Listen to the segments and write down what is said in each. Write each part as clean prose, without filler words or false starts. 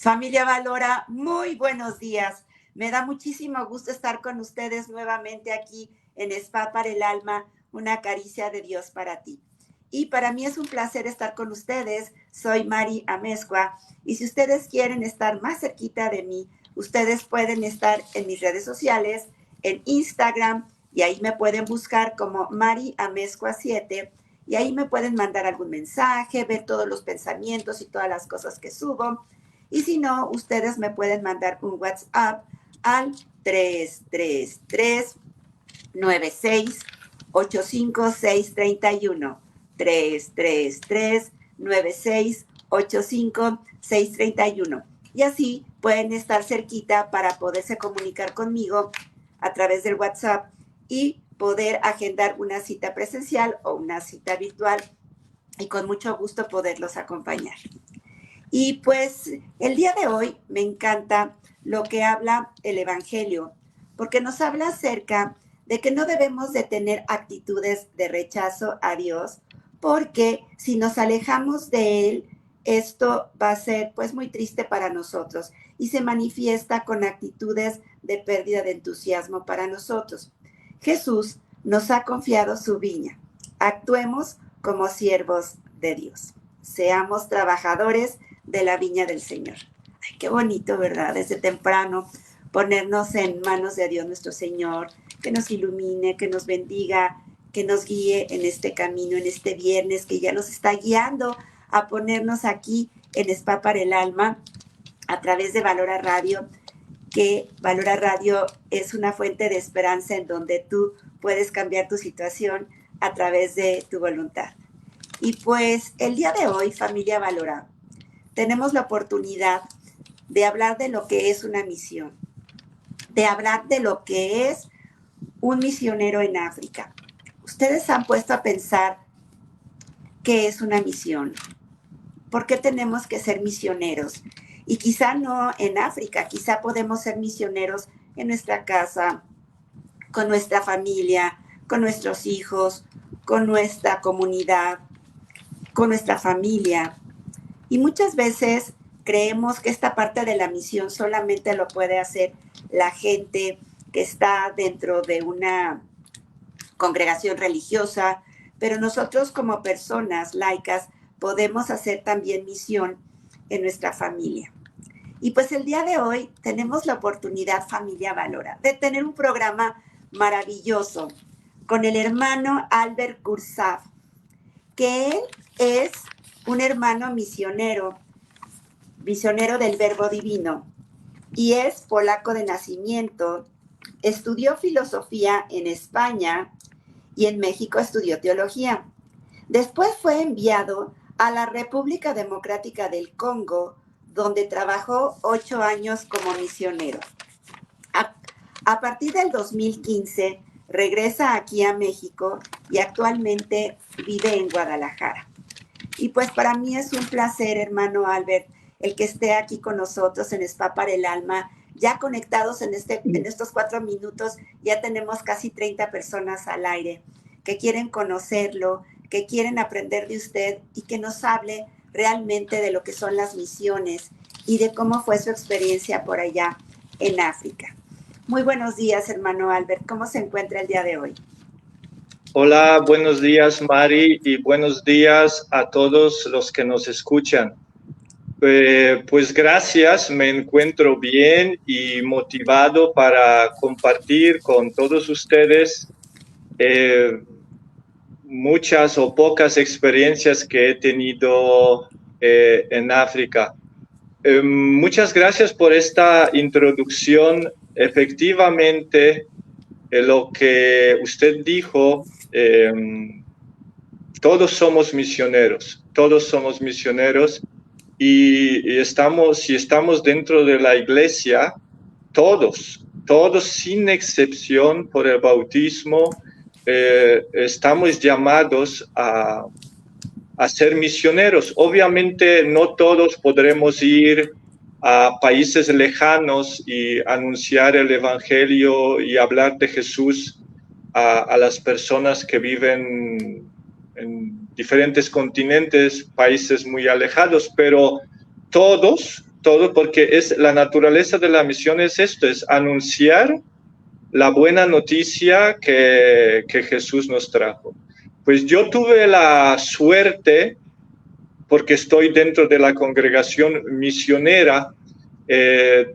Familia Valora, muy buenos días. Me da muchísimo gusto estar con ustedes nuevamente aquí en Spa para el Alma, una caricia de Dios para ti. Y para mí es un placer estar con ustedes. Soy Mari Amezcua y si ustedes quieren estar más cerquita de mí, ustedes pueden estar en mis redes sociales, en Instagram, y ahí me pueden buscar como Mari Amezcua 7 y ahí me pueden mandar algún mensaje, ver todos los pensamientos y todas las cosas que subo. Y si no, ustedes me pueden mandar un WhatsApp al 333-96-85631. 333-96-85631. Y así pueden estar cerquita para poderse comunicar conmigo a través del WhatsApp y poder agendar una cita presencial o una cita virtual y con mucho gusto poderlos acompañar. Y pues el día de hoy me encanta lo que habla el Evangelio, porque nos habla acerca de que no debemos de tener actitudes de rechazo a Dios, porque si nos alejamos de Él, esto va a ser pues muy triste para nosotros y se manifiesta con actitudes de pérdida de entusiasmo para nosotros. Jesús nos ha confiado su viña. Actuemos como siervos de Dios. Seamos trabajadores de la viña del Señor. Ay, qué bonito, ¿verdad? Desde temprano ponernos en manos de Dios nuestro Señor, que nos ilumine, que nos bendiga, que nos guíe en este camino, en este viernes que ya nos está guiando a ponernos aquí en Spa para el Alma a través de Valora Radio, que Valora Radio es una fuente de esperanza en donde tú puedes cambiar tu situación a través de tu voluntad. Y pues el día de hoy, familia Valora, tenemos la oportunidad de hablar de lo que es una misión, de hablar de lo que es un misionero en África. Ustedes han puesto a pensar qué es una misión, por qué tenemos que ser misioneros. Y quizá no en África, quizá podemos ser misioneros en nuestra casa, con nuestra familia, con nuestros hijos, con nuestra comunidad, con nuestra familia. Y muchas veces creemos que esta parte de la misión solamente lo puede hacer la gente que está dentro de una congregación religiosa, pero nosotros como personas laicas podemos hacer también misión en nuestra familia. Y pues el día de hoy tenemos la oportunidad, familia Valora, de tener un programa maravilloso con el hermano Albert Kursav, que él es un hermano misionero del Verbo Divino, y es polaco de nacimiento. Estudió filosofía en España y en México estudió teología. Después fue enviado a la República Democrática del Congo, donde trabajó 8 años como misionero. A partir del 2015 regresa aquí a México y actualmente vive en Guadalajara. Y pues para mí es un placer, hermano Albert, el que esté aquí con nosotros en Spa para el Alma. Ya conectados en estos 4 minutos, ya tenemos casi 30 personas al aire que quieren conocerlo, que quieren aprender de usted y que nos hable realmente de lo que son las misiones y de cómo fue su experiencia por allá en África. Muy buenos días, hermano Albert. ¿Cómo se encuentra el día de hoy? Hola, buenos días, Mari, y buenos días a todos los que nos escuchan. Pues gracias, me encuentro bien y motivado para compartir con todos ustedes muchas o pocas experiencias que he tenido en África. Muchas gracias por esta introducción. Efectivamente, lo que usted dijo, todos somos misioneros y si estamos dentro de la iglesia, todos sin excepción por el bautismo, estamos llamados a ser misioneros. Obviamente no todos podremos ir a países lejanos y anunciar el evangelio y hablar de Jesús a las personas que viven en diferentes continentes, países muy alejados, pero todos todo, porque es la naturaleza de la misión es esto, es anunciar la buena noticia que Jesús nos trajo. Pues yo tuve la suerte, porque estoy dentro de la congregación misionera, que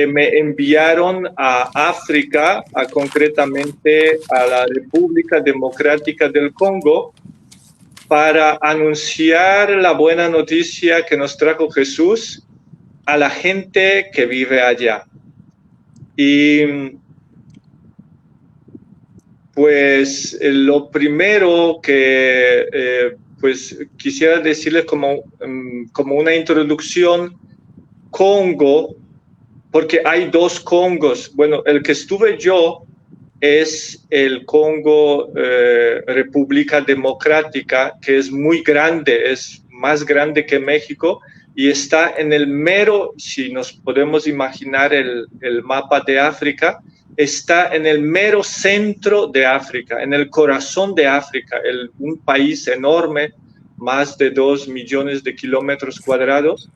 me enviaron a África, concretamente a la República Democrática del Congo, para anunciar la buena noticia que nos trajo Jesús a la gente que vive allá. Y pues lo primero que pues quisiera decirles como una introducción, Congo, porque hay dos Congos. Bueno, el que estuve yo es el Congo República Democrática, que es muy grande, es más grande que México y está en el mero, si nos podemos imaginar el mapa de África, está en el mero centro de África, en el corazón de África, un país enorme, más de 2 millones de kilómetros cuadrados.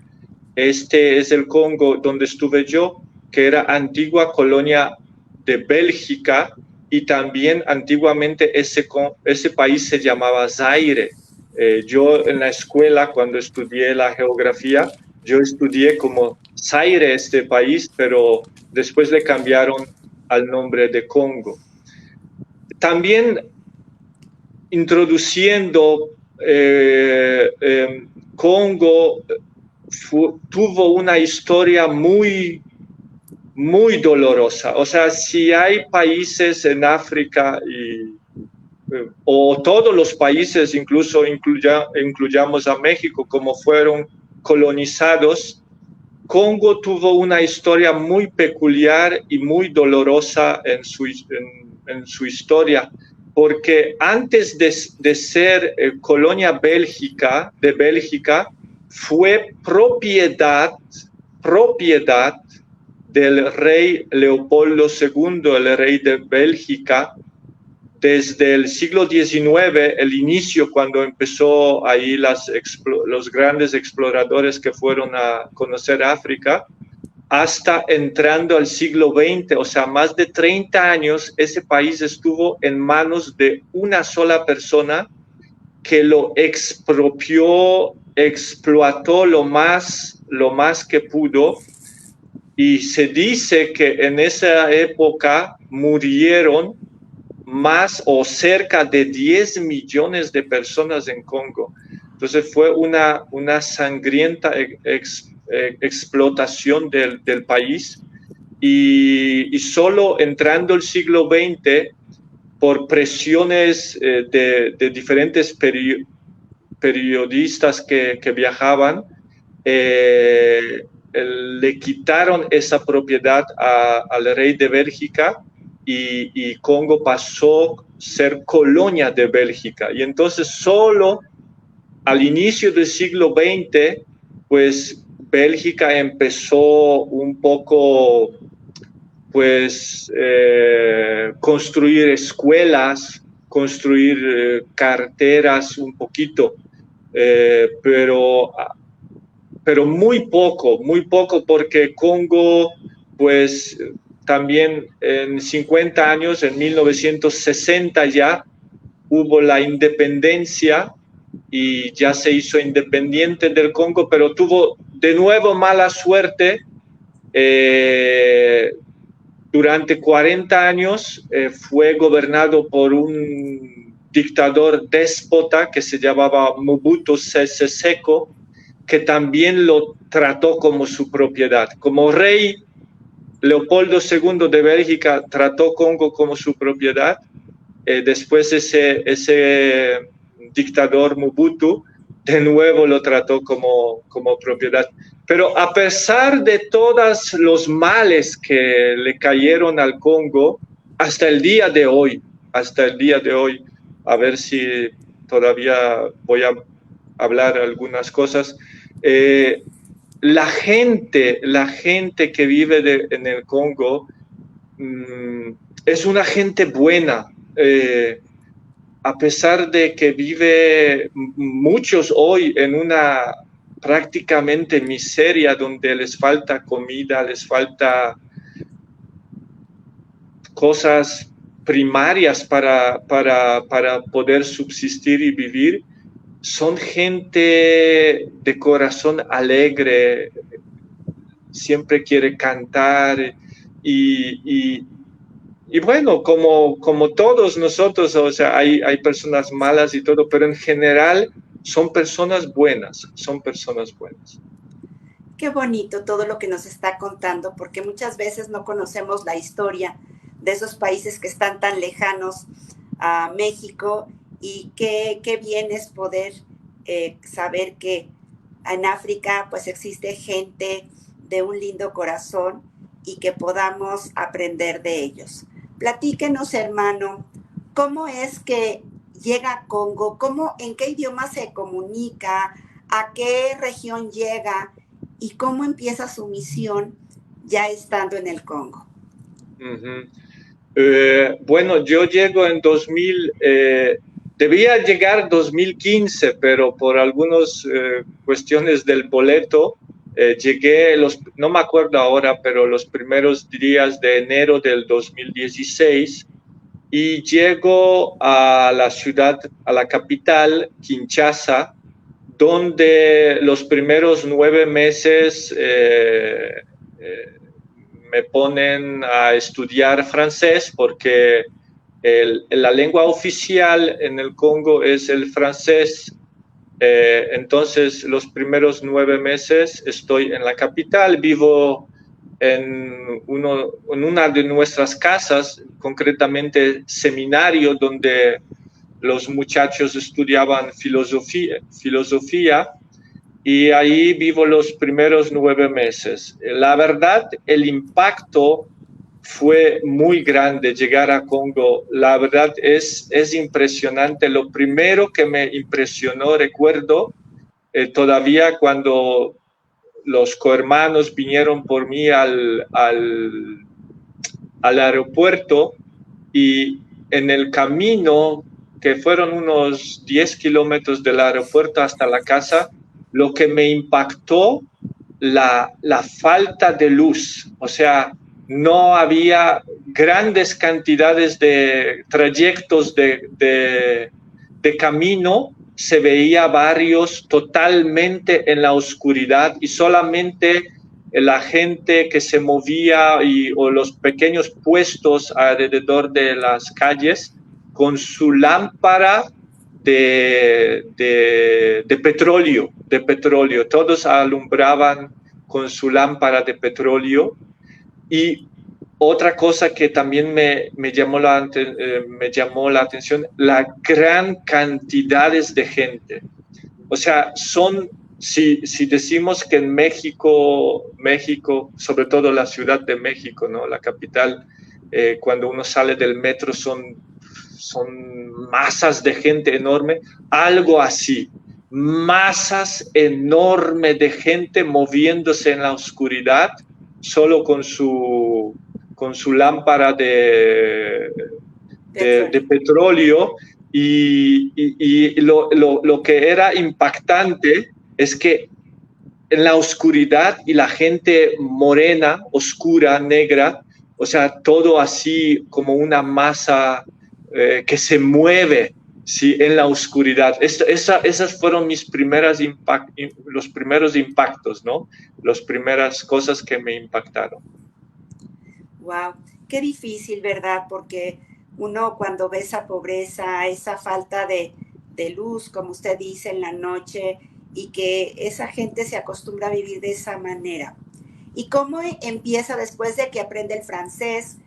Este es el Congo donde estuve yo, que era antigua colonia de Bélgica, y también antiguamente ese país se llamaba Zaire. Yo en la escuela, cuando estudié la geografía, yo estudié como Zaire este país, pero después le cambiaron al nombre de Congo. También introduciendo Congo tuvo una historia muy dolorosa. O sea, si hay países en África o todos los países, incluso incluyamos a México, como fueron colonizados, Congo tuvo una historia muy peculiar y muy dolorosa en su historia, porque antes de ser colonia de Bélgica, fue propiedad del rey Leopoldo II, el rey de Bélgica, desde el siglo XIX, el inicio, cuando empezó ahí los grandes exploradores que fueron a conocer África, hasta entrando al siglo XX, o sea, más de 30 años, ese país estuvo en manos de una sola persona que lo expropió, explotó lo más que pudo, y se dice que en esa época murieron más o cerca de 10 millones de personas en Congo. Entonces fue una sangrienta explotación del país, y solo entrando el siglo XX, por presiones de diferentes periodistas que viajaban, le quitaron esa propiedad al rey de Bélgica, y Congo pasó a ser colonia de Bélgica. Y entonces solo al inicio del siglo XX, pues Bélgica empezó un poco, pues, construir escuelas, construir carreteras un poquito, pero muy poco, porque Congo, pues, también en 50 años, en 1960 ya, hubo la independencia y ya se hizo independiente del Congo, pero tuvo de nuevo mala suerte. Durante 40 años fue gobernado por un dictador déspota que se llamaba Mobutu Sese Seko, que también lo trató como su propiedad. Como rey, Leopoldo II de Bélgica trató Congo como su propiedad. Después ese dictador Mobutu de nuevo lo trató como propiedad. Pero a pesar de todos los males que le cayeron al Congo, hasta el día de hoy, a ver si todavía voy a hablar algunas cosas, la gente que vive en el Congo es una gente buena, a pesar de que vive muchos hoy en una prácticamente miseria, donde les falta comida, les falta cosas primarias para poder subsistir y vivir, son gente de corazón alegre, siempre quiere cantar y bueno, como todos nosotros, o sea, hay personas malas y todo, pero en general son personas buenas, son personas buenas. Qué bonito todo lo que nos está contando, porque muchas veces no conocemos la historia de esos países que están tan lejanos a México, y qué bien es poder saber que en África pues existe gente de un lindo corazón y que podamos aprender de ellos. Platíquenos, hermano, ¿cómo es que llega a Congo? ¿En qué idioma se comunica? ¿A qué región llega? ¿Y cómo empieza su misión ya estando en el Congo? Bueno, yo llego en 2000, debía llegar 2015, pero por algunas cuestiones del boleto, llegué, no me acuerdo ahora, pero los primeros días de enero del 2016, y llego a la ciudad, a la capital, Kinshasa, donde los primeros 9 meses me ponen a estudiar francés, porque la lengua oficial en el Congo es el francés. Entonces, los primeros 9 meses estoy en la capital, vivo en una de nuestras casas, concretamente seminario, donde los muchachos estudiaban filosofía, y ahí vivo los primeros 9 meses. La verdad, el impacto fue muy grande llegar a Congo. La verdad es impresionante. Lo primero que me impresionó, recuerdo, todavía cuando los cohermanos vinieron por mí al aeropuerto, y en el camino, que fueron unos 10 kilómetros del aeropuerto hasta la casa, lo que me impactó, la falta de luz. O sea, no había grandes cantidades de trayectos de camino, se veía barrios totalmente en la oscuridad, y solamente la gente que se movía o los pequeños puestos alrededor de las calles con su lámpara de petróleo, todos alumbraban con su lámpara de petróleo. Y otra cosa que también me llamó la atención, la gran cantidades de gente. O sea, si decimos que en México, sobre todo la Ciudad de México, ¿no?, la capital, cuando uno sale del metro son masas de gente enorme, algo así, masas enormes de gente moviéndose en la oscuridad, solo con su lámpara de petróleo. Y lo que era impactante es que en la oscuridad, y la gente morena, oscura, negra, o sea, todo así como una masa que se mueve, ¿sí?, en la oscuridad. Esas fueron los primeros impactos, ¿no? Las primeras cosas que me impactaron. Wow, qué difícil, ¿verdad? Porque uno, cuando ve esa pobreza, esa falta de luz, como usted dice, en la noche, y que esa gente se acostumbra a vivir de esa manera. ¿Y cómo empieza, después de que aprende el francés,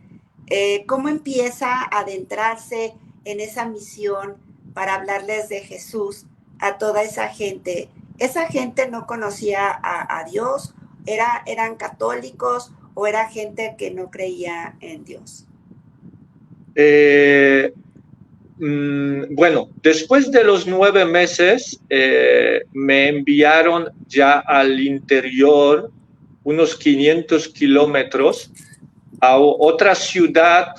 cómo empieza a adentrarse en esa misión para hablarles de Jesús a toda esa gente? ¿Esa gente no conocía a Dios? ¿Eran católicos o era gente que no creía en Dios? Bueno, después de los 9 meses, me enviaron ya al interior, unos 500 kilómetros, a otra ciudad,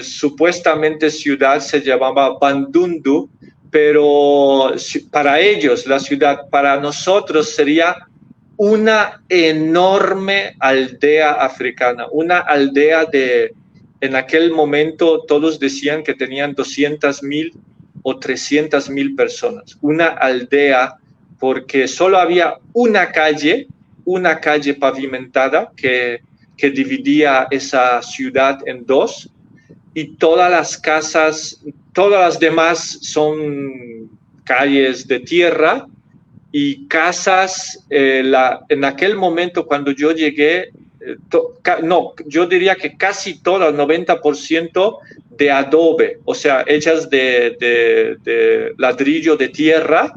supuestamente ciudad, se llamaba Bandundu, pero para ellos la ciudad, para nosotros sería una enorme aldea africana, una aldea en aquel momento todos decían que tenían 200,000 o 300,000 personas, una aldea, porque solo había una calle pavimentada que dividía esa ciudad en dos, y todas las casas, todas las demás son calles de tierra, y casas, en aquel momento cuando yo llegué, yo diría que casi todo, el 90% de adobe, o sea, hechas de ladrillo de tierra,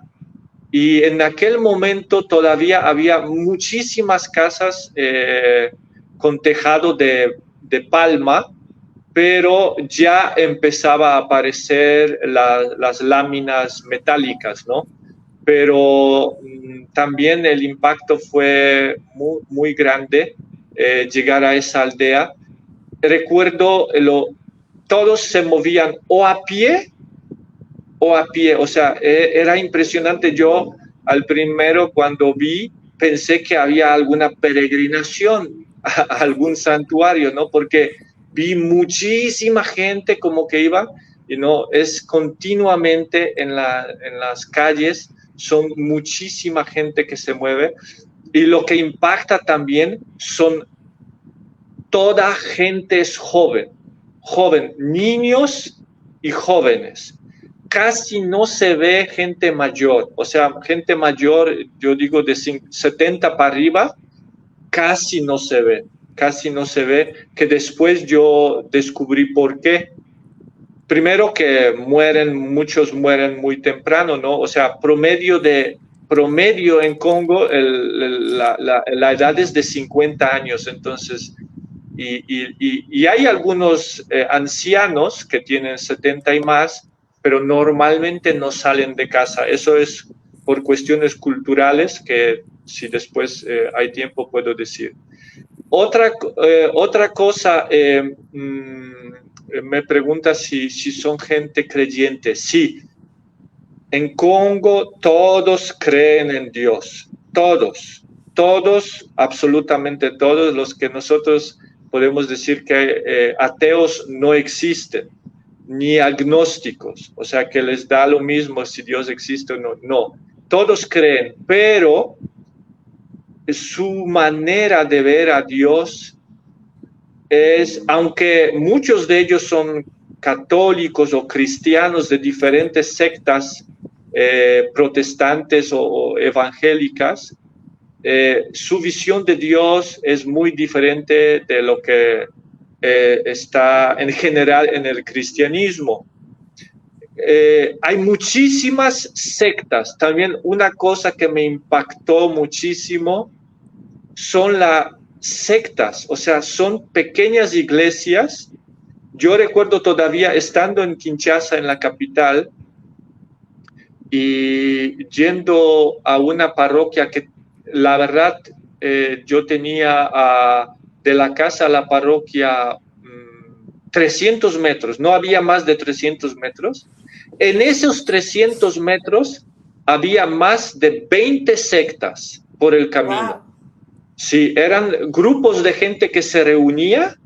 y en aquel momento todavía había muchísimas casas con tejado de palma, pero ya empezaba a aparecer las láminas metálicas, ¿no? Pero también el impacto fue muy, muy grande llegar a esa aldea. Recuerdo, todos se movían o a pie, o sea, era impresionante. Yo al primero cuando vi, pensé que había alguna peregrinación a algún santuario, ¿no? Porque vi muchísima gente como que iba, y no, es continuamente en las calles, son muchísima gente que se mueve, y lo que impacta también son toda gente es joven, niños y jóvenes. Casi no se ve gente mayor, o sea, gente mayor, yo digo de 70 para arriba, casi no se ve, que después yo descubrí por qué. Primero que muchos mueren muy temprano, ¿no? O sea, promedio en Congo, la edad es de 50 años, entonces, y hay algunos ancianos que tienen 70 y más, pero normalmente no salen de casa. Eso es por cuestiones culturales que si después hay tiempo puedo decir. Otra cosa, me pregunta si son gente creyente. Sí, en Congo todos creen en Dios, todos, absolutamente todos. Los que nosotros podemos decir que ateos no existen, ni agnósticos, o sea que les da lo mismo si Dios existe o no. No, todos creen, pero su manera de ver a Dios es, aunque muchos de ellos son católicos o cristianos de diferentes sectas protestantes o evangélicas, su visión de Dios es muy diferente de lo que está en general en el cristianismo. Hay muchísimas sectas. También una cosa que me impactó muchísimo son las sectas, o sea, son pequeñas iglesias. Yo recuerdo todavía estando en Kinshasa, en la capital, y yendo a una parroquia que la verdad yo tenía de la casa a la parroquia 300 metros, no había más de 300 metros. En esos 300 metros había más de 20 sectas por el camino. Wow. Sí, eran grupos de gente que se reunía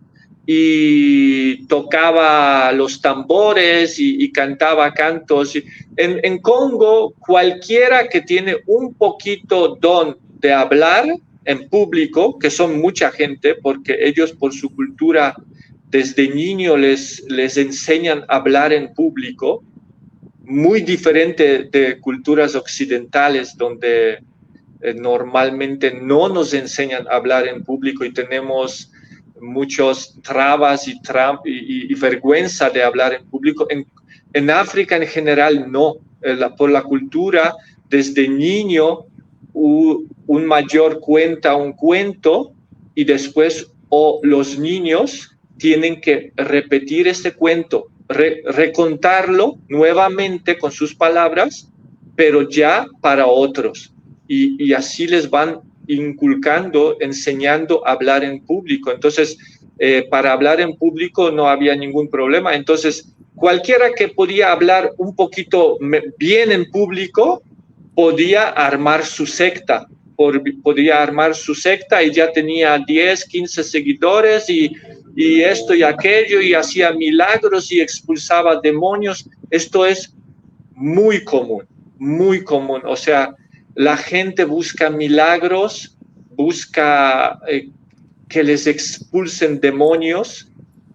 y tocaba los tambores y cantaba cantos. En Congo, cualquiera que tiene un poquito don de hablar en público, que son mucha gente, porque ellos por su cultura desde niño les enseñan a hablar en público, muy diferente de culturas occidentales donde normalmente no nos enseñan a hablar en público y tenemos muchos trabas y vergüenza de hablar en público. En África en general no, por la cultura, desde niño un mayor cuenta un cuento y después los niños tienen que repetir este cuento, recontarlo nuevamente con sus palabras, pero ya para otros. Y así les van inculcando, enseñando a hablar en público. Entonces, para hablar en público no había ningún problema. Entonces, cualquiera que podía hablar un poquito bien en público podía armar su secta. Podía armar su secta y ya tenía 10, 15 seguidores y esto y aquello, y hacía milagros y expulsaba demonios. Esto es muy común, muy común. O sea, la gente busca milagros, busca que les expulsen demonios.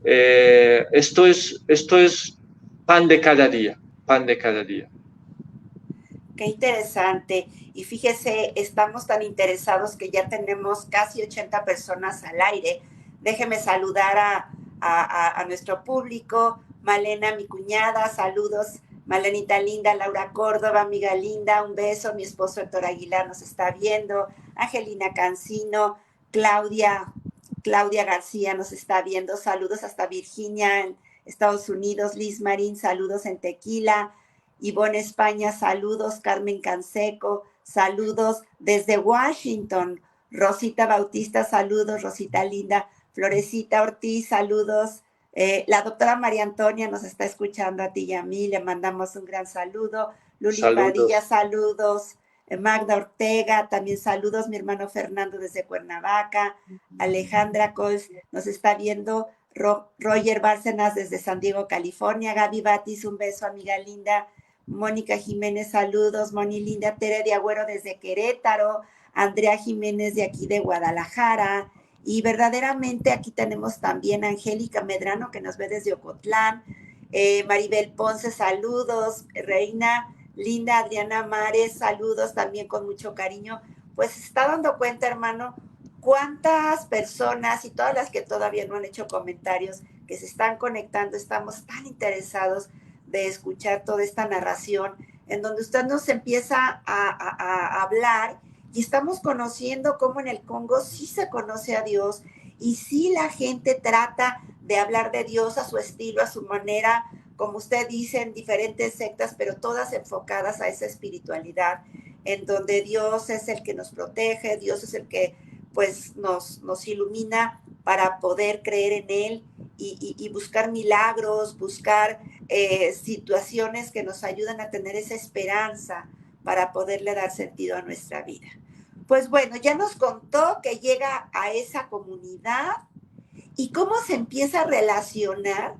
Esto es pan de cada día, pan de cada día. Qué interesante. Y fíjese, estamos tan interesados que ya tenemos casi 80 personas al aire. Déjeme saludar a nuestro público. Malena, mi cuñada, saludos. Malenita linda, Laura Córdoba, amiga linda, un beso. Mi esposo Héctor Aguilar nos está viendo. Angelina Cancino, Claudia García nos está viendo. Saludos hasta Virginia, en Estados Unidos. Liz Marín, saludos en Tequila. Ivonne España, saludos. Carmen Canseco, saludos desde Washington. Rosita Bautista, saludos. Rosita linda. Florecita Ortiz, saludos. La doctora María Antonia nos está escuchando a ti y a mí. Le mandamos un gran saludo. Luli Padilla, saludos. Magda Ortega, también saludos. Mi hermano Fernando desde Cuernavaca. Alejandra Cols nos está viendo. Roger Bárcenas desde San Diego, California. Gaby Batis, un beso, amiga linda. Mónica Jiménez, saludos. Moni linda. Tere de Agüero desde Querétaro. Andrea Jiménez de aquí de Guadalajara. Y verdaderamente aquí tenemos también a Angélica Medrano, que nos ve desde Ocotlán. Maribel Ponce, saludos. Reina linda, Adriana Mares, saludos también con mucho cariño. Pues se está dando cuenta, hermano, cuántas personas y todas las que todavía no han hecho comentarios, que se están conectando. Estamos tan interesados de escuchar toda esta narración en donde usted nos empieza a hablar y estamos conociendo cómo en el Congo sí se conoce a Dios y sí la gente trata de hablar de Dios a su estilo, a su manera, como usted dice, en diferentes sectas, pero todas enfocadas a esa espiritualidad, en donde Dios es el que nos protege, Dios es el que pues nos ilumina para poder creer en Él y buscar milagros, buscar situaciones que nos ayudan a tener esa esperanza para poderle dar sentido a nuestra vida. Pues bueno, ya nos contó que llega a esa comunidad y cómo se empieza a relacionar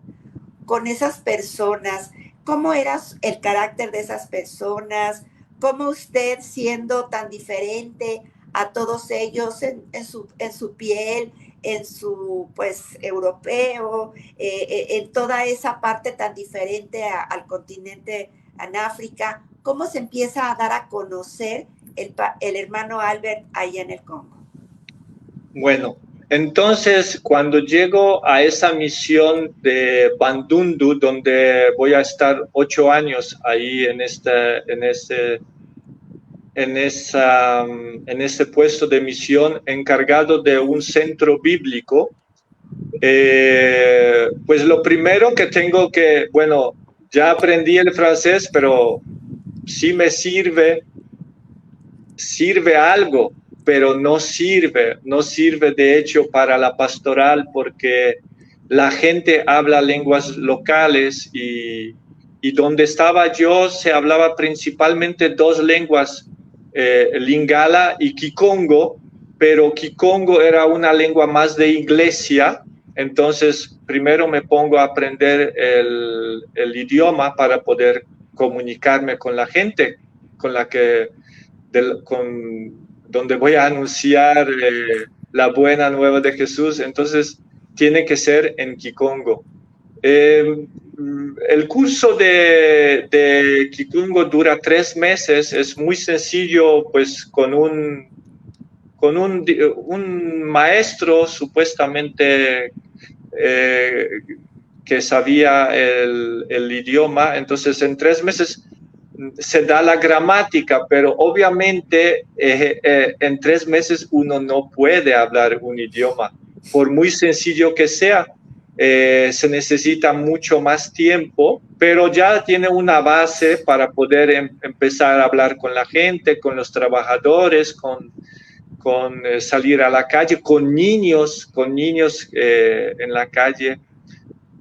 con esas personas, cómo era el carácter de esas personas, cómo usted siendo tan diferente a todos ellos en su piel, en su pues europeo, en toda esa parte tan diferente al continente en África, cómo se empieza a dar a conocer el hermano Albert allá en el Congo. Bueno, entonces cuando llego a esa misión de Bandundu, donde voy a estar 8 años ahí en ese puesto de misión, encargado de un centro bíblico, pues lo primero que tengo que, bueno, ya aprendí el francés, pero sí me sirve algo, pero no sirve de hecho para la pastoral, porque la gente habla lenguas locales y donde estaba yo se hablaba principalmente 2 lenguas, Lingala y Kikongo, pero Kikongo era una lengua más de iglesia. Entonces primero me pongo a aprender el idioma para poder comunicarme con la gente con la que donde voy a anunciar la buena nueva de Jesús. Entonces tiene que ser en Kikongo. El curso de Kikongo dura 3 meses, es muy sencillo, pues con un maestro supuestamente que sabía el idioma. Entonces en 3 meses se da la gramática, pero obviamente en 3 meses uno no puede hablar un idioma, por muy sencillo que sea. Se necesita mucho más tiempo, pero ya tiene una base para poder empezar a hablar con la gente, con los trabajadores, con salir a la calle, con niños en la calle.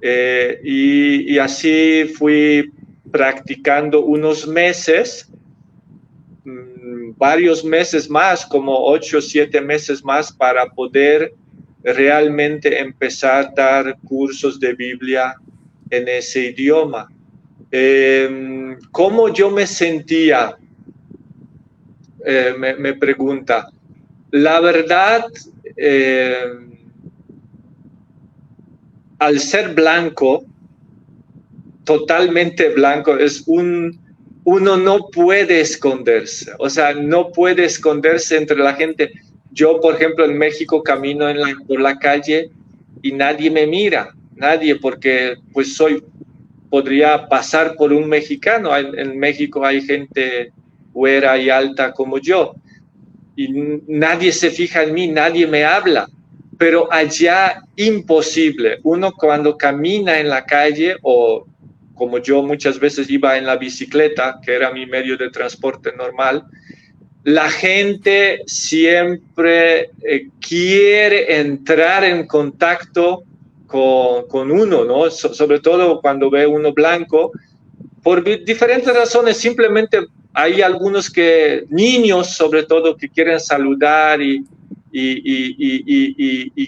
Y así fui practicando unos meses, varios meses más, como 8 o 7 meses más, para poder realmente empezar a dar cursos de Biblia en ese idioma. ¿Cómo yo me sentía? Me pregunta. La verdad, al ser blanco, totalmente blanco, uno no puede esconderse, o sea, no puede esconderse entre la gente. Yo, por ejemplo, en México camino por la calle y nadie me mira, nadie, porque pues podría pasar por un mexicano. En México hay gente güera y alta como yo, y nadie se fija en mí, nadie me habla. Pero allá imposible. Uno cuando camina en la calle, o como yo muchas veces iba en la bicicleta, que era mi medio de transporte normal, la gente siempre quiere entrar en contacto con uno, ¿no? Sobre todo cuando ve uno blanco, por diferentes razones. Simplemente hay algunos niños sobre todo, que quieren saludar y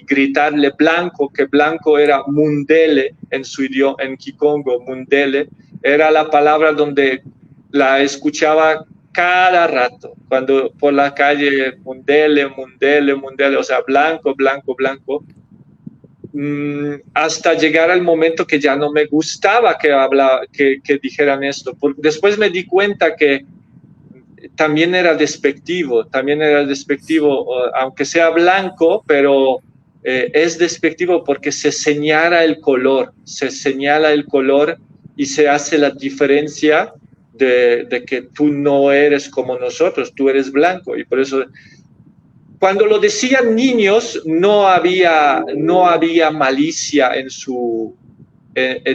gritarle blanco, que blanco era mundele en su idioma, en Kikongo. Mundele era la palabra donde la escuchaba cada rato, cuando por la calle, mundele, mundele, mundele, o sea, blanco, blanco, blanco. Hasta llegar al momento que ya no me gustaba que dijeran esto. Después me di cuenta que también era despectivo, aunque sea blanco, pero es despectivo porque se señala el color y se hace la diferencia de que tú no eres como nosotros, tú eres blanco. Y por eso, cuando lo decían niños, no había malicia en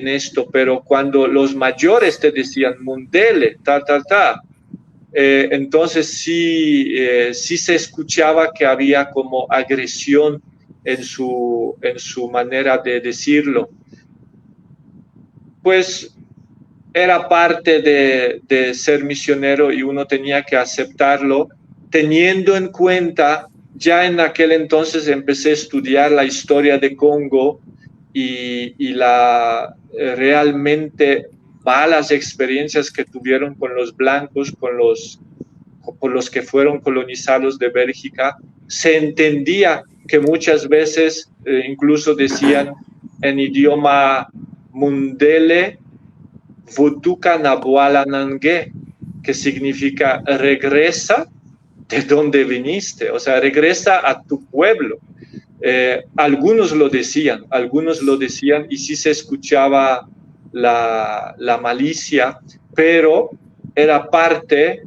esto, pero cuando los mayores te decían mundele, entonces sí se escuchaba que había como agresión en su manera de decirlo. Pues era parte de ser misionero y uno tenía que aceptarlo, teniendo en cuenta, ya en aquel entonces empecé a estudiar la historia de Congo y realmente malas experiencias que tuvieron con los blancos, con los que fueron colonizados de Bélgica. Se entendía que muchas veces incluso decían en idioma mundele, Vutuka Nabuala Nangue, que significa regresa de donde viniste, o sea, regresa a tu pueblo. Algunos lo decían y sí se escuchaba la malicia, pero era parte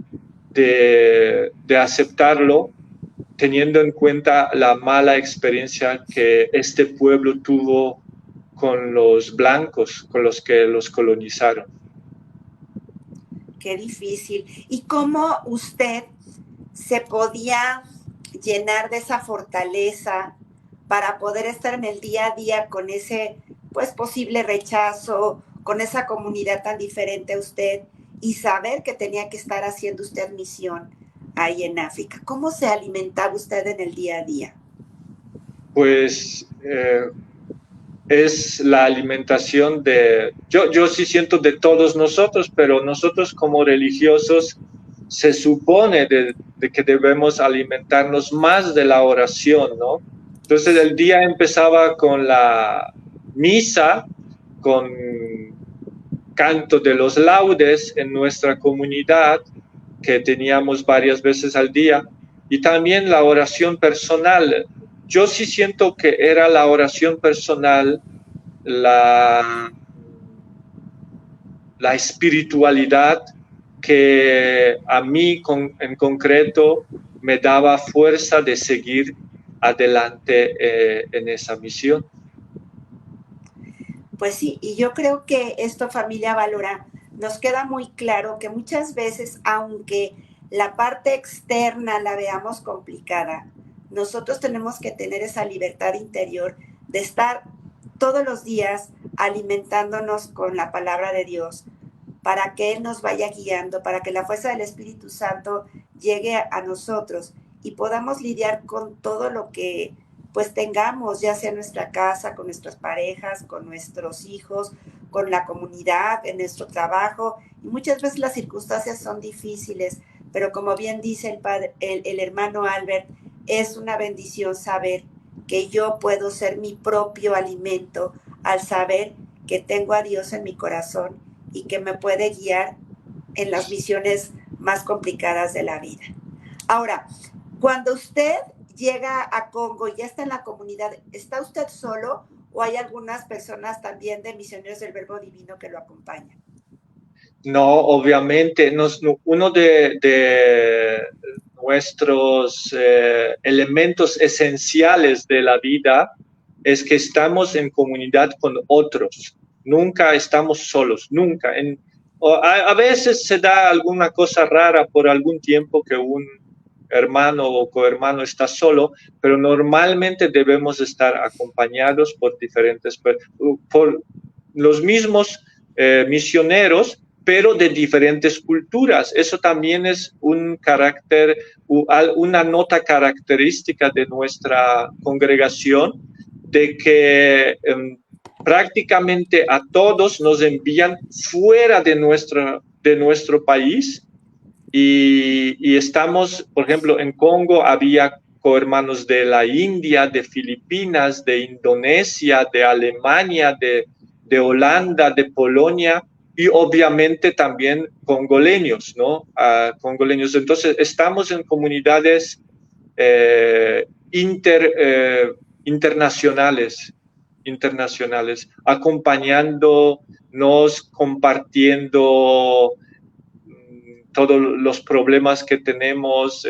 de aceptarlo, teniendo en cuenta la mala experiencia que este pueblo tuvo con los blancos, con los que los colonizaron. Qué difícil. ¿Y cómo usted se podía llenar de esa fortaleza para poder estar en el día a día con ese, pues, posible rechazo, con esa comunidad tan diferente a usted, y saber que tenía que estar haciendo usted misión ahí en África? ¿Cómo se alimentaba usted en el día a día? Pues es la alimentación yo sí siento de todos nosotros, pero nosotros como religiosos se supone de que debemos alimentarnos más de la oración, ¿no? Entonces el día empezaba con la misa, con canto de los laudes en nuestra comunidad, que teníamos varias veces al día, y también la oración personal. Yo sí siento que era la oración personal, la espiritualidad que a mí en concreto me daba fuerza de seguir adelante en esa misión. Pues sí, y yo creo que esto, familia Valora, nos queda muy claro que muchas veces, aunque la parte externa la veamos complicada, nosotros tenemos que tener esa libertad interior de estar todos los días alimentándonos con la palabra de Dios, para que Él nos vaya guiando, para que la fuerza del Espíritu Santo llegue a nosotros y podamos lidiar con todo lo que pues tengamos, ya sea en nuestra casa, con nuestras parejas, con nuestros hijos, con la comunidad, en nuestro trabajo. Y muchas veces las circunstancias son difíciles, pero como bien dice el hermano Albert, es una bendición saber que yo puedo ser mi propio alimento al saber que tengo a Dios en mi corazón y que me puede guiar en las misiones más complicadas de la vida. Ahora, cuando usted llega a Congo y ya está en la comunidad, ¿está usted solo o hay algunas personas también de Misioneros del Verbo Divino que lo acompañan? No, obviamente, uno de nuestros elementos esenciales de la vida es que estamos en comunidad con otros. Nunca estamos solos, nunca. A veces se da alguna cosa rara por algún tiempo que un hermano o cohermano está solo, pero normalmente debemos estar acompañados por los mismos misioneros, pero de diferentes culturas. Eso también es un carácter, una nota característica de nuestra congregación, de que prácticamente a todos nos envían fuera de nuestro país y estamos, por ejemplo, en Congo había cohermanos de la India, de Filipinas, de Indonesia, de Alemania, de Holanda, de Polonia y obviamente también congoleños, ¿no? Congoleños. Entonces, estamos en comunidades internacionales, acompañándonos, compartiendo todos los problemas que tenemos,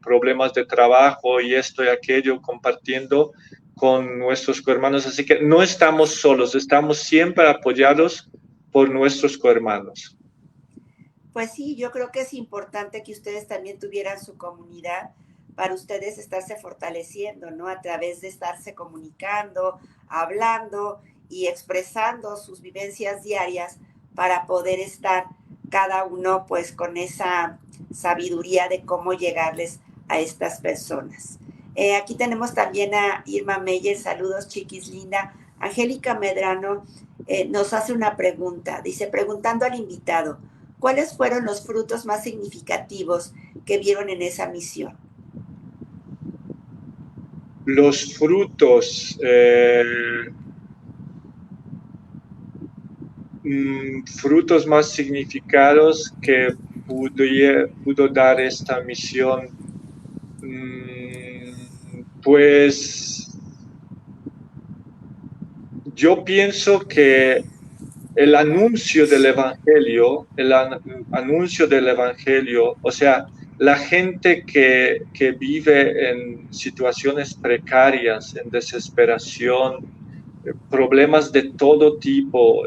problemas de trabajo y esto y aquello, compartiendo con nuestros cohermanos. Así que no estamos solos, estamos siempre apoyados por nuestros cohermanos. Pues sí, yo creo que es importante que ustedes también tuvieran su comunidad para ustedes estarse fortaleciendo, ¿no? A través de estarse comunicando, hablando y expresando sus vivencias diarias para poder estar cada uno pues con esa sabiduría de cómo llegarles a estas personas. Aquí tenemos también a Irma Meyer, saludos chiquis linda. Angélica Medrano nos hace una pregunta, dice, preguntando al invitado, ¿cuáles fueron los frutos más significativos que vieron en esa misión? Los frutos, frutos más significados que pudo dar esta misión, pues yo pienso que el anuncio del evangelio, o sea, la gente que vive en situaciones precarias, en desesperación, problemas de todo tipo,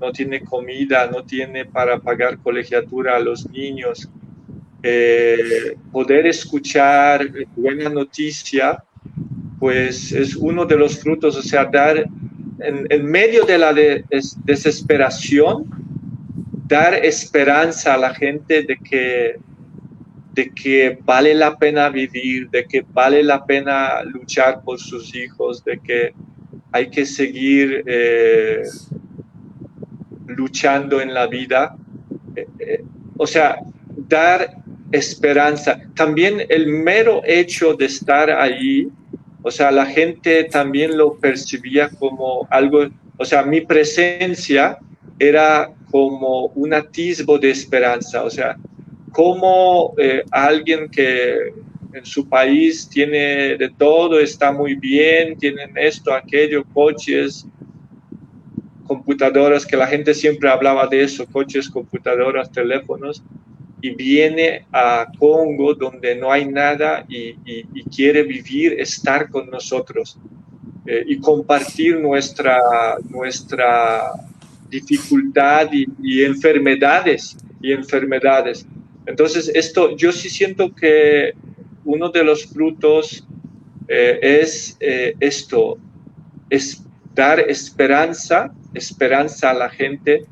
no tiene comida, no tiene para pagar colegiatura a los niños, poder escuchar buena noticia, pues es uno de los frutos, o sea, dar en medio de la desesperación, dar esperanza a la gente de que vale la pena vivir, de que vale la pena luchar por sus hijos, de que hay que seguir luchando en la vida. O sea, dar esperanza. También el mero hecho de estar allí, o sea, la gente también lo percibía como algo, o sea, mi presencia era como un atisbo de esperanza, o sea, como alguien que en su país tiene de todo, está muy bien, tienen esto, aquello, coches, computadoras, que la gente siempre hablaba de eso, coches, computadoras, teléfonos, y viene a Congo donde no hay nada y quiere vivir, estar con nosotros y compartir nuestra dificultad y enfermedades. Entonces, yo sí siento que uno de los frutos es esto, es dar esperanza a la gente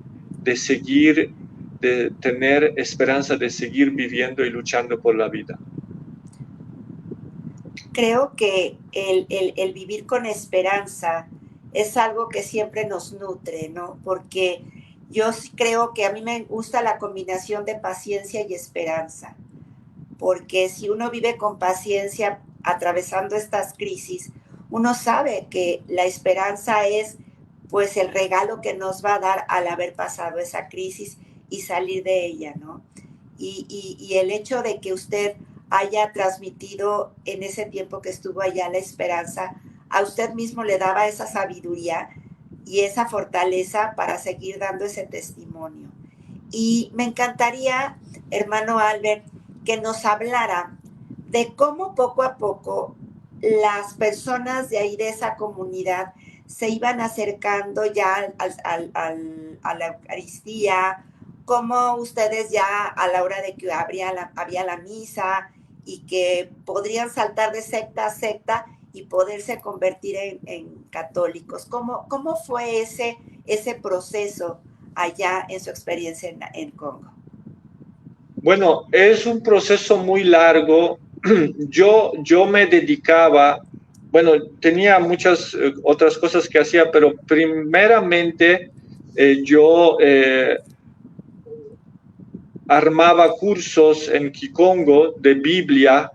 de tener esperanza de seguir viviendo y luchando por la vida. Creo que el vivir con esperanza es algo que siempre nos nutre, ¿no? Porque yo sí creo que a mí me gusta la combinación de paciencia y esperanza, porque si uno vive con paciencia atravesando estas crisis, uno sabe que la esperanza es pues el regalo que nos va a dar al haber pasado esa crisis y salir de ella, ¿no? Y el hecho de que usted haya transmitido en ese tiempo que estuvo allá la esperanza, a usted mismo le daba esa sabiduría y esa fortaleza para seguir dando ese testimonio. Y me encantaría, hermano Albert, que nos hablara de cómo poco a poco las personas de ahí, de esa comunidad, se iban acercando ya a la Eucaristía, cómo ustedes ya a la hora de que había la misa y que podrían saltar de secta a secta y poderse convertir en católicos. ¿Cómo fue ese proceso allá en su experiencia en Congo? Bueno, es un proceso muy largo. Yo me dedicaba, bueno, tenía muchas otras cosas que hacía, pero primeramente yo armaba cursos en Kikongo de Biblia,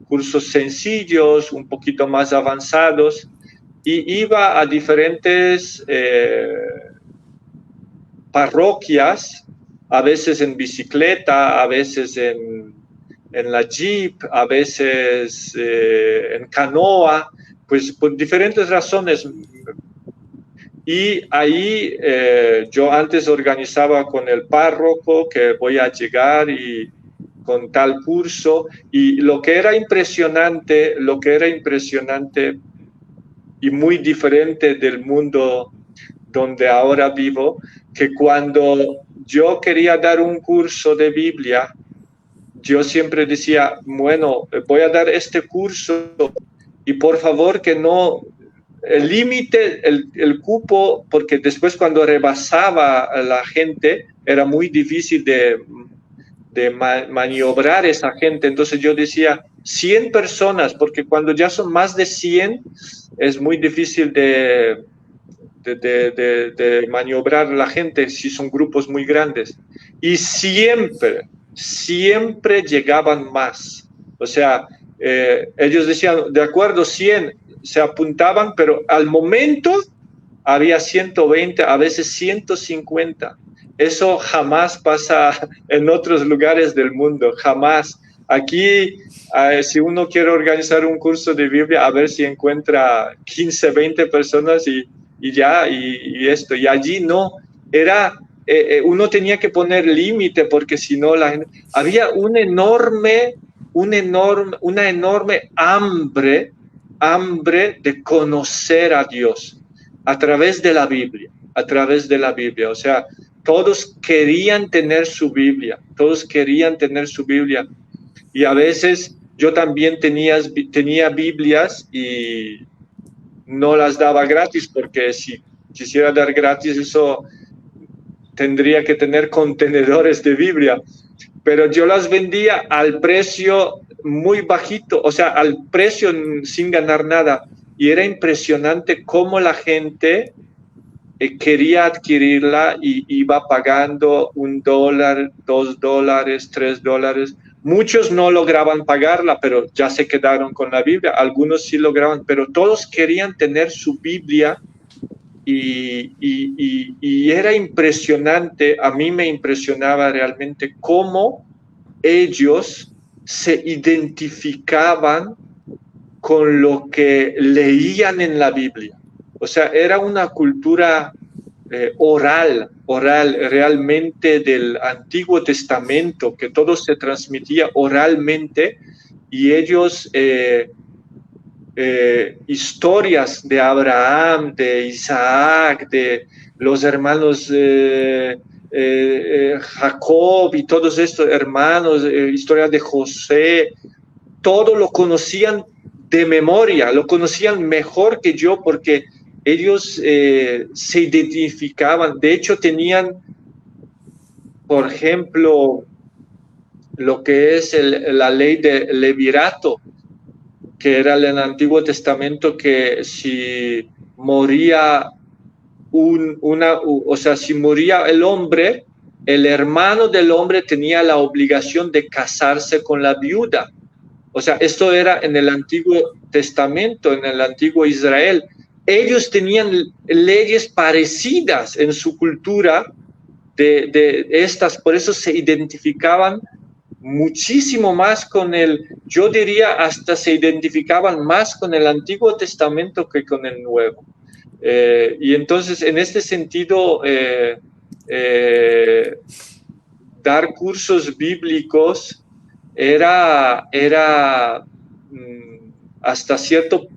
cursos sencillos, un poquito más avanzados, y iba a diferentes parroquias, a veces en bicicleta, a veces en la jeep, a veces en canoa, pues por diferentes razones. Y ahí yo antes organizaba con el párroco que voy a llegar y con tal curso, y lo que era impresionante y muy diferente del mundo donde ahora vivo, que cuando yo quería dar un curso de Biblia, yo siempre decía, bueno, voy a dar este curso y por favor que no limite el cupo, porque después cuando rebasaba a la gente era muy difícil de maniobrar esa gente. Entonces yo decía 100 personas, porque cuando ya son más de 100 es muy difícil de maniobrar la gente si son grupos muy grandes. Y siempre llegaban más. O sea, ellos decían, de acuerdo, 100 se apuntaban, pero al momento había 120, a veces 150. Eso jamás pasa en otros lugares del mundo, jamás. Aquí, si uno quiere organizar un curso de Biblia, a ver si encuentra 15, 20 personas y esto. Y allí no, era, uno tenía que poner límite porque si no, había una enorme hambre de conocer a Dios a través de la Biblia. O sea, todos querían tener su Biblia, y a veces yo también tenía Biblias y no las daba gratis, porque si quisiera dar gratis eso tendría que tener contenedores de Biblia, pero yo las vendía al precio muy bajito, o sea, al precio sin ganar nada, y era impresionante cómo la gente quería adquirirla y iba pagando $1, $2, $3. Muchos no lograban pagarla, pero ya se quedaron con la Biblia. Algunos sí lograban, pero todos querían tener su Biblia y era impresionante. A mí me impresionaba realmente cómo ellos se identificaban con lo que leían en la Biblia. O sea, era una cultura oral realmente del Antiguo Testamento, que todo se transmitía oralmente, y ellos, historias de Abraham, de Isaac, de los hermanos Jacob y todos estos hermanos, historias de José, todo lo conocían de memoria, lo conocían mejor que yo, porque ellos se identificaban, de hecho tenían, por ejemplo, lo que es la ley de levirato, que era en el Antiguo Testamento, que si moría si moría el hombre, el hermano del hombre tenía la obligación de casarse con la viuda. O sea, esto era en el Antiguo Testamento, en el Antiguo Israel. Ellos tenían leyes parecidas en su cultura de estas, por eso se identificaban muchísimo más con yo diría hasta se identificaban más con el Antiguo Testamento que con el Nuevo. Y entonces, en este sentido, dar cursos bíblicos era hasta cierto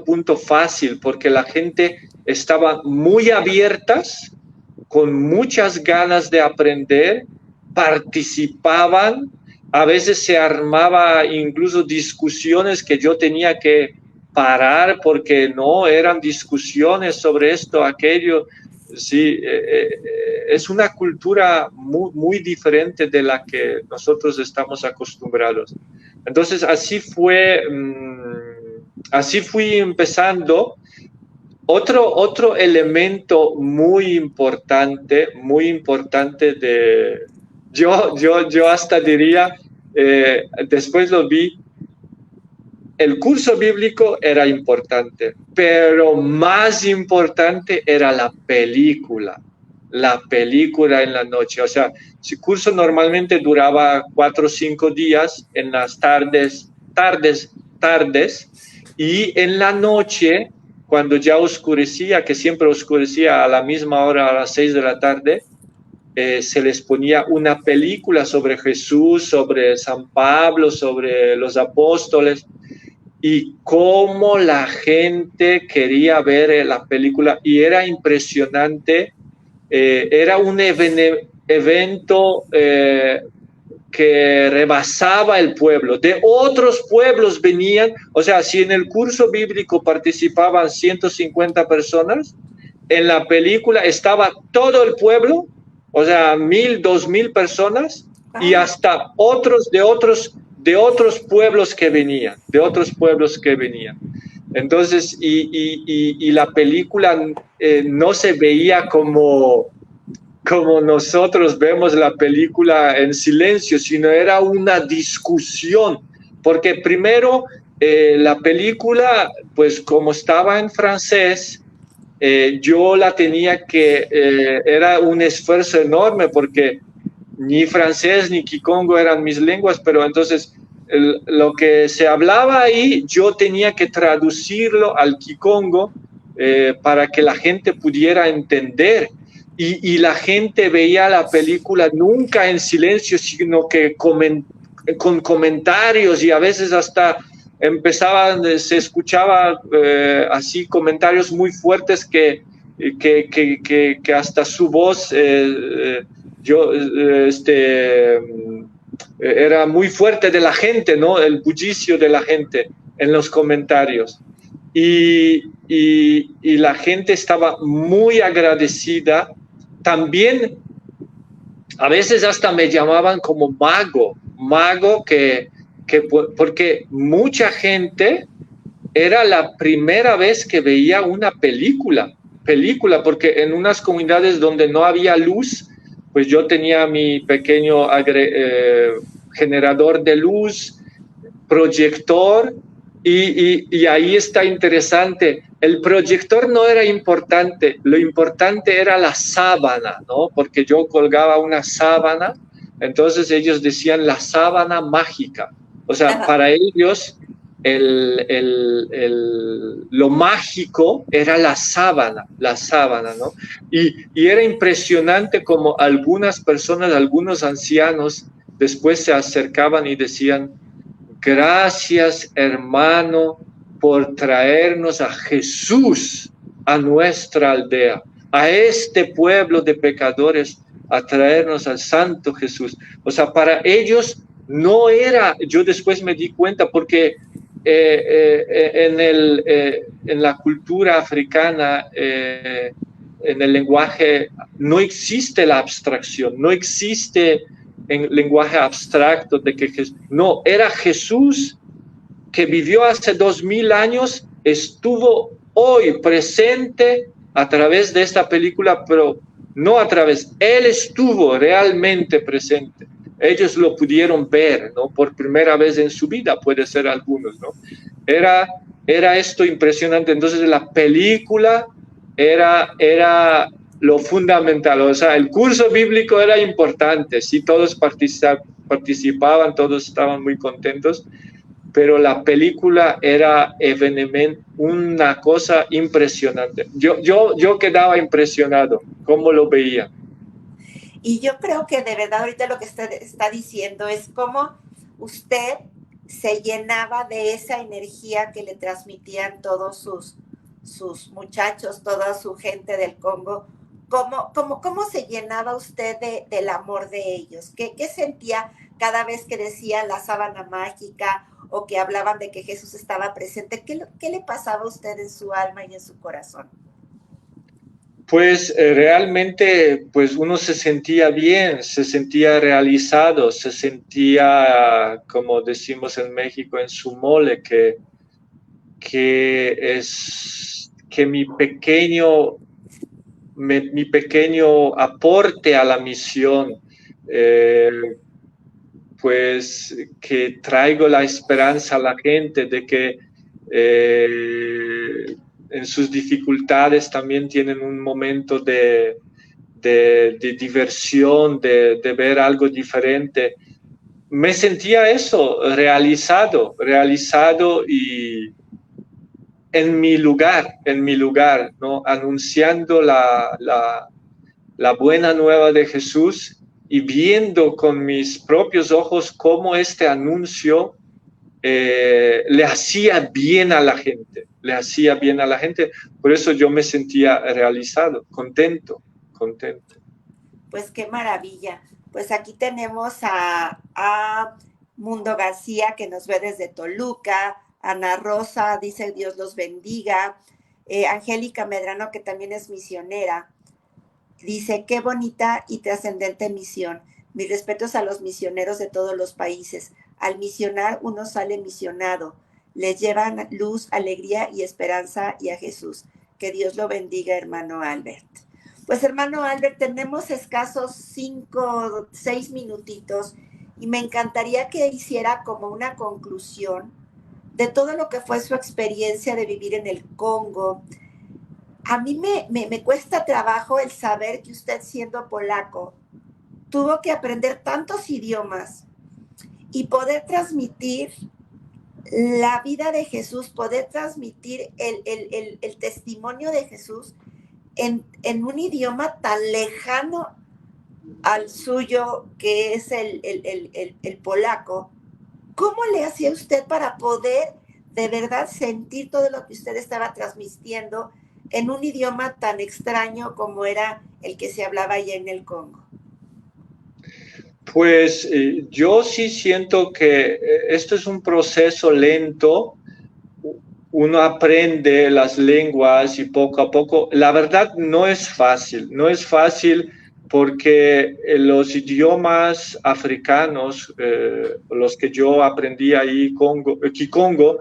punto fácil, porque la gente estaba muy abiertas, con muchas ganas de aprender, participaban, a veces se armaba incluso discusiones que yo tenía que parar porque no eran discusiones sobre esto, aquello. Sí, es una cultura muy, muy diferente de la que nosotros estamos acostumbrados. Entonces, así fui empezando. Otro elemento muy importante yo hasta diría, después lo vi, el curso bíblico era importante, pero más importante era la película en la noche. O sea, el curso normalmente duraba 4 o 5 días, en las tardes, y en la noche, cuando ya oscurecía, que siempre oscurecía a la misma hora, a las 6 de la tarde, se les ponía una película sobre Jesús, sobre San Pablo, sobre los apóstoles, y cómo la gente quería ver la película, y era impresionante. Era un evento que rebasaba el pueblo. De otros pueblos venían, o sea, si en el curso bíblico participaban 150 personas, en la película estaba todo el pueblo, o sea, 1,000, 2,000 personas, y hasta otros de otros pueblos que venían, Entonces, y la película no se veía como nosotros vemos la película en silencio, sino era una discusión, porque primero la película, pues como estaba en francés, yo la tenía era un esfuerzo enorme, porque ni francés ni kikongo eran mis lenguas, pero entonces lo que se hablaba ahí, yo tenía que traducirlo al kikongo para que la gente pudiera entender. Y la gente veía la película nunca en silencio, sino que con comentarios, y a veces hasta se escuchaba así comentarios muy fuertes que hasta su voz era muy fuerte de la gente, ¿no? El bullicio de la gente en los comentarios. Y la gente estaba muy agradecida. También a veces hasta me llamaban como mago, porque mucha gente era la primera vez que veía una película, porque en unas comunidades donde no había luz, pues yo tenía mi pequeño generador de luz, proyector, y ahí está interesante. El proyector no era importante, lo importante era la sábana, ¿no? Porque yo colgaba una sábana, entonces ellos decían la sábana mágica. O sea, para ellos lo mágico era la sábana, ¿no? Y era impresionante como algunas personas, algunos ancianos, después se acercaban y decían: gracias, hermano, por traernos a Jesús a nuestra aldea, a este pueblo de pecadores, a traernos al Santo Jesús. O sea, para ellos no era, yo después me di cuenta, porque en la cultura africana, en el lenguaje, no existe la abstracción, no existe en lenguaje abstracto de que no, era Jesús que vivió hace 2000 años, estuvo hoy presente a través de esta película, pero no a través, él estuvo realmente presente. Ellos lo pudieron ver, ¿no? Por primera vez en su vida, puede ser algunos, ¿no? Era esto impresionante. Entonces la película era lo fundamental. O sea, el curso bíblico era importante, sí, todos participaban, todos estaban muy contentos, pero la película era una cosa impresionante. Yo quedaba impresionado, cómo lo veía. Y yo creo que de verdad ahorita lo que usted está diciendo es cómo usted se llenaba de esa energía que le transmitían todos sus muchachos, toda su gente del Congo. ¿Cómo se llenaba usted del amor de ellos? ¿Qué sentía cada vez que decía la sábana mágica o que hablaban de que Jesús estaba presente? ¿Qué le pasaba a usted en su alma y en su corazón? Pues realmente pues uno se sentía bien, se sentía realizado, se sentía, como decimos en México, en su mole, que mi pequeño aporte a la misión, pues que traigo la esperanza a la gente de que en sus dificultades también tienen un momento de diversión, de ver algo diferente. Me sentía eso, realizado y en mi lugar, ¿no? Anunciando la buena nueva de Jesús y viendo con mis propios ojos cómo este anuncio le hacía bien a la gente, Por eso yo me sentía realizado, contento. Pues qué maravilla. Pues aquí tenemos a Mundo García, que nos ve desde Toluca, Ana Rosa, dice Dios los bendiga, Angélica Medrano, que también es misionera, dice, qué bonita y trascendente misión. Mis respetos a los misioneros de todos los países. Al misionar uno sale misionado. Les llevan luz, alegría y esperanza y a Jesús. Que Dios lo bendiga, hermano Albert. Pues, hermano Albert, tenemos escasos 5, 6 minutitos y me encantaría que hiciera como una conclusión de todo lo que fue su experiencia de vivir en el Congo. A mí me cuesta trabajo el saber que usted, siendo polaco, tuvo que aprender tantos idiomas y poder transmitir la vida de Jesús, poder transmitir el testimonio de Jesús en un idioma tan lejano al suyo, que es el polaco. ¿Cómo le hacía usted para poder de verdad sentir todo lo que usted estaba transmitiendo en un idioma tan extraño como era el que se hablaba allá en el Congo? Pues yo sí siento que esto es un proceso lento. Uno aprende las lenguas y poco a poco. La verdad no es fácil porque los idiomas africanos, los que yo aprendí ahí, Kikongo,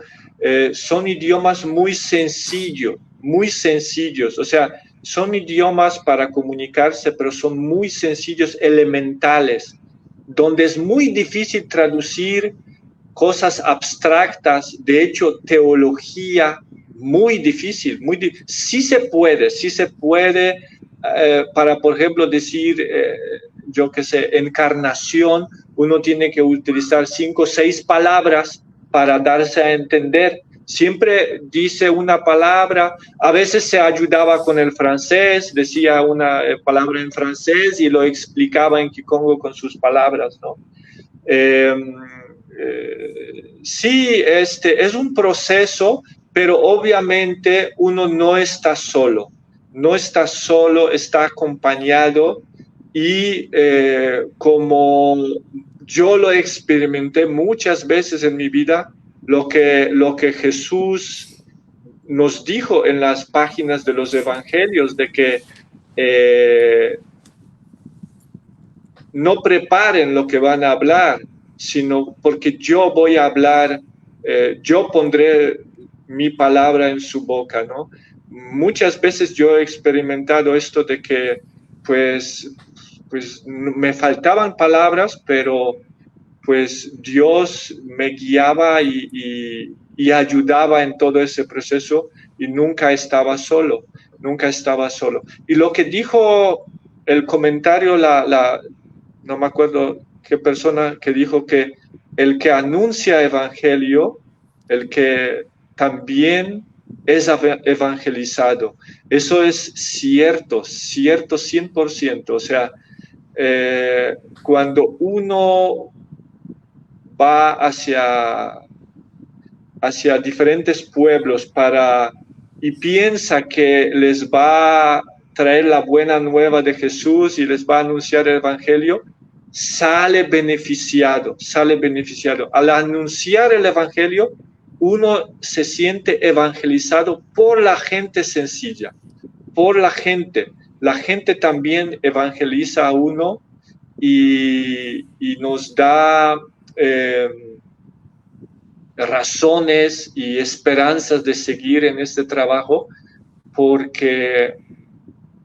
son idiomas muy sencillos, o sea, son idiomas para comunicarse, pero son muy sencillos, elementales, donde es muy difícil traducir cosas abstractas, de hecho, teología, muy difícil. Sí se puede, para, por ejemplo, decir, yo qué sé, encarnación, uno tiene que utilizar 5 o 6 palabras para darse a entender. Siempre dice una palabra, a veces se ayudaba con el francés, decía una palabra en francés y lo explicaba en Kikongo con sus palabras, ¿no? Sí, es un proceso, pero obviamente uno no está solo, está acompañado y como yo lo experimenté muchas veces en mi vida, lo que Jesús nos dijo en las páginas de los evangelios, de que no preparen lo que van a hablar, sino porque yo voy a hablar, yo pondré mi palabra en su boca, ¿no? Muchas veces yo he experimentado esto de que, pues me faltaban palabras, pero pues Dios me guiaba y ayudaba en todo ese proceso y nunca estaba solo. Y lo que dijo el comentario, no me acuerdo qué persona que dijo que el que anuncia evangelio, el que también es evangelizado. Eso es cierto 100%. O sea, cuando uno va hacia diferentes pueblos y piensa que les va a traer la buena nueva de Jesús y les va a anunciar el evangelio, sale beneficiado. Al anunciar el evangelio, uno se siente evangelizado por la gente sencilla, por la gente. La gente también evangeliza a uno y nos da razones y esperanzas de seguir en este trabajo, porque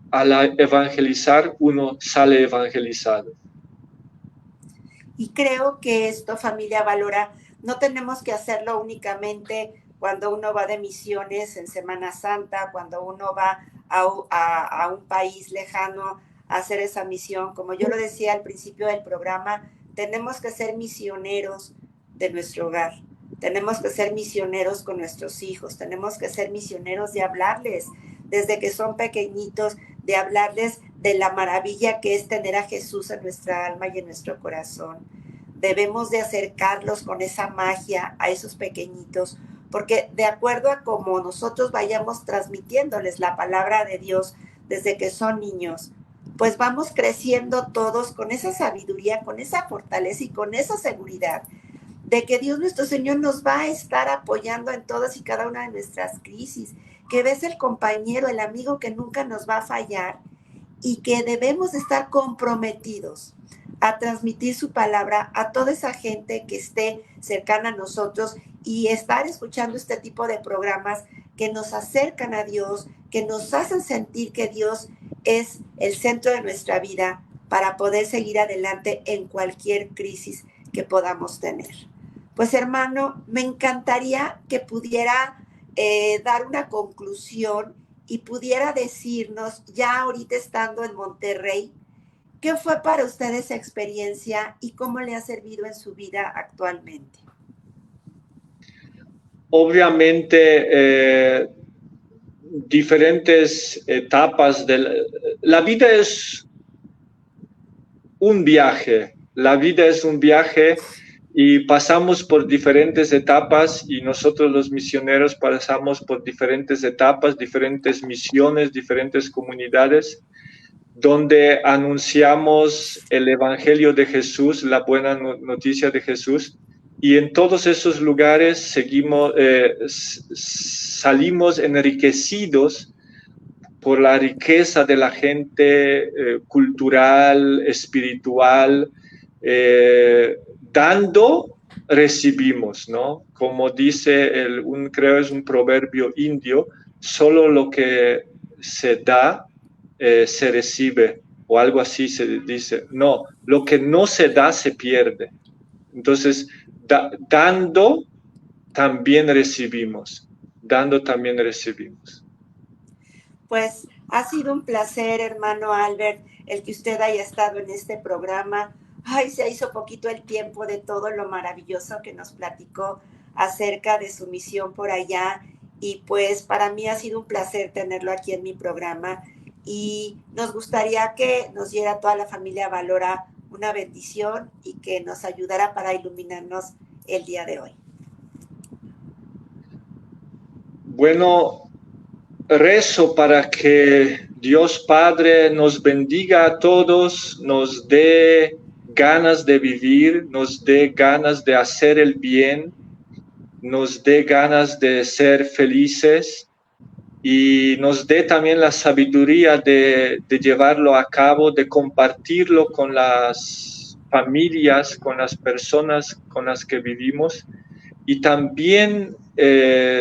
al evangelizar uno sale evangelizado. Y creo que esto, familia Valora, no tenemos que hacerlo únicamente cuando uno va de misiones en Semana Santa, cuando uno va a un país lejano a hacer esa misión. Como yo lo decía al principio del programa, tenemos que ser misioneros de nuestro hogar. Tenemos que ser misioneros con nuestros hijos. Tenemos que ser misioneros de hablarles desde que son pequeñitos, de hablarles de la maravilla que es tener a Jesús en nuestra alma y en nuestro corazón. Debemos de acercarlos con esa magia a esos pequeñitos, porque de acuerdo a cómo nosotros vayamos transmitiéndoles la palabra de Dios desde que son niños, pues vamos creciendo todos con esa sabiduría, con esa fortaleza y con esa seguridad de que Dios nuestro Señor nos va a estar apoyando en todas y cada una de nuestras crisis, que ves el compañero, el amigo que nunca nos va a fallar y que debemos estar comprometidos a transmitir su palabra a toda esa gente que esté cercana a nosotros y estar escuchando este tipo de programas que nos acercan a Dios, que nos hacen sentir que Dios es el centro de nuestra vida para poder seguir adelante en cualquier crisis que podamos tener. Pues hermano, me encantaría que pudiera dar una conclusión y pudiera decirnos, ya ahorita estando en Monterrey, ¿qué fue para usted esa experiencia y cómo le ha servido en su vida actualmente? Obviamente, diferentes etapas de la vida es un viaje. La vida es un viaje y pasamos por diferentes etapas y nosotros los misioneros pasamos por diferentes etapas, diferentes misiones, diferentes comunidades, donde anunciamos el Evangelio de Jesús, la buena noticia de Jesús, y en todos esos lugares salimos enriquecidos por la riqueza de la gente cultural, espiritual. Dando, recibimos, ¿no? Como dice, creo es un proverbio indio, solo lo que se da, se recibe, o algo así se dice. No, lo que no se da, se pierde. Entonces, dando, también recibimos. Dando, también recibimos. Pues ha sido un placer, hermano Albert, el que usted haya estado en este programa. Ay, se hizo poquito el tiempo de todo lo maravilloso que nos platicó acerca de su misión por allá. Y pues para mí ha sido un placer tenerlo aquí en mi programa. Y nos gustaría que nos diera a toda la familia Valora una bendición y que nos ayudara para iluminarnos el día de hoy. Bueno, rezo para que Dios Padre nos bendiga a todos, nos dé ganas de vivir, nos dé ganas de hacer el bien nos dé ganas de ser felices y nos dé también la sabiduría de llevarlo a cabo, de compartirlo con las familias, con las personas con las que vivimos, y también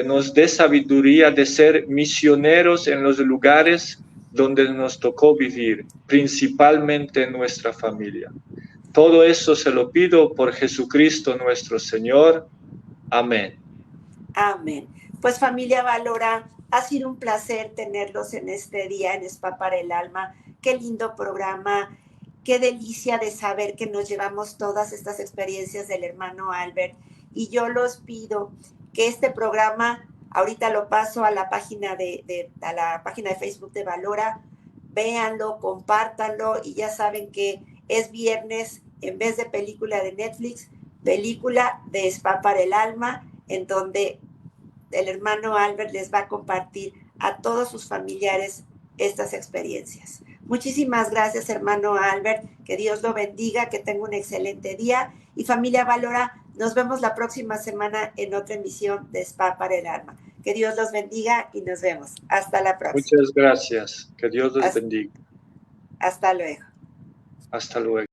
nos dé sabiduría de ser misioneros en los lugares donde nos tocó vivir, principalmente en nuestra familia. Todo eso se lo pido por Jesucristo nuestro Señor. Amén. Amén. Pues familia Valora, ha sido un placer tenerlos en este día en Spa para el Alma. Qué lindo programa, qué delicia de saber que nos llevamos todas estas experiencias del hermano Albert. Y yo los pido que este programa, ahorita lo paso a la página de Facebook de Valora, véanlo, compártanlo y ya saben que es viernes, en vez de película de Netflix, película de Spa para el Alma, en donde el hermano Albert les va a compartir a todos sus familiares estas experiencias. Muchísimas gracias, hermano Albert. Que Dios lo bendiga, que tenga un excelente día. Y familia Valora, nos vemos la próxima semana en otra emisión de Spa para el Alma. Que Dios los bendiga y nos vemos. Hasta la próxima. Muchas gracias. Que Dios los bendiga. Hasta luego. Hasta luego.